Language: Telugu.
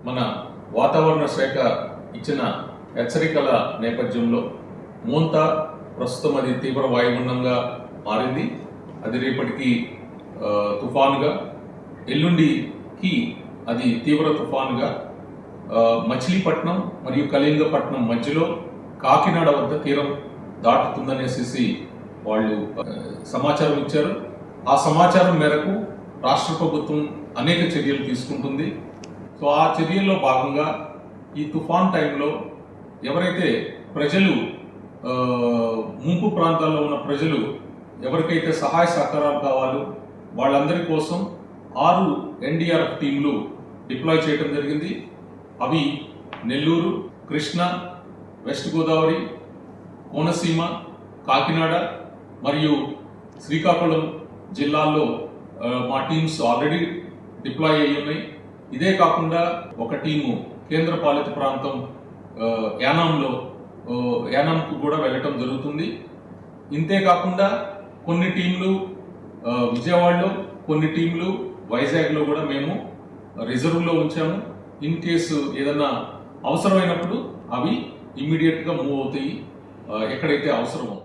మన వాతావరణ శాఖ ఇచ్చిన హెచ్చరికల నేపథ్యంలో మోంతా ప్రస్తుతం అది తీవ్ర వాయుగుండంగా మారింది. అది రేపటికి తుఫానుగా, ఎల్లుండికి అది తీవ్ర తుఫానుగా మచిలీపట్నం మరియు కళింగపట్నం మధ్యలో కాకినాడ వద్ద తీరం దాటుతుందనేసి వాళ్ళు సమాచారం ఇచ్చారు. ఆ సమాచారం మేరకు రాష్ట్ర ప్రభుత్వం అనేక చర్యలు తీసుకుంటుంది. సో ఆ చర్యల్లో భాగంగా ఈ తుఫాన్ టైంలో ఎవరైతే ప్రజలు ముంపు ప్రాంతాల్లో ఉన్న ప్రజలు ఎవరికైతే సహాయ సహకారాలు కావాలో వాళ్ళందరి కోసం 6 ఎన్డీఆర్ఎఫ్ టీంలు డిప్లాయ్ చేయడం జరిగింది. అవి నెల్లూరు, కృష్ణా, వెస్ట్ గోదావరి, కోనసీమ, కాకినాడ మరియు శ్రీకాకుళం జిల్లాల్లో మా టీమ్స్ ఆల్రెడీ డిప్లాయ్ అయ్యి ఉన్నాయి. ఇదే కాకుండా ఒక టీము కేంద్రపాలిత ప్రాంతం యానాంకు కూడా వెళ్ళటం జరుగుతుంది. ఇంతే కాకుండా కొన్ని టీంలు విజయవాడలో, కొన్ని టీంలు వైజాగ్లో కూడా మేము రిజర్వ్లో ఉంచాము. ఇన్ కేసు ఏదన్నా అవసరమైనప్పుడు అవి ఇమ్మీడియట్గా మూవ్ అవుతాయి ఎక్కడైతే అవసరమో.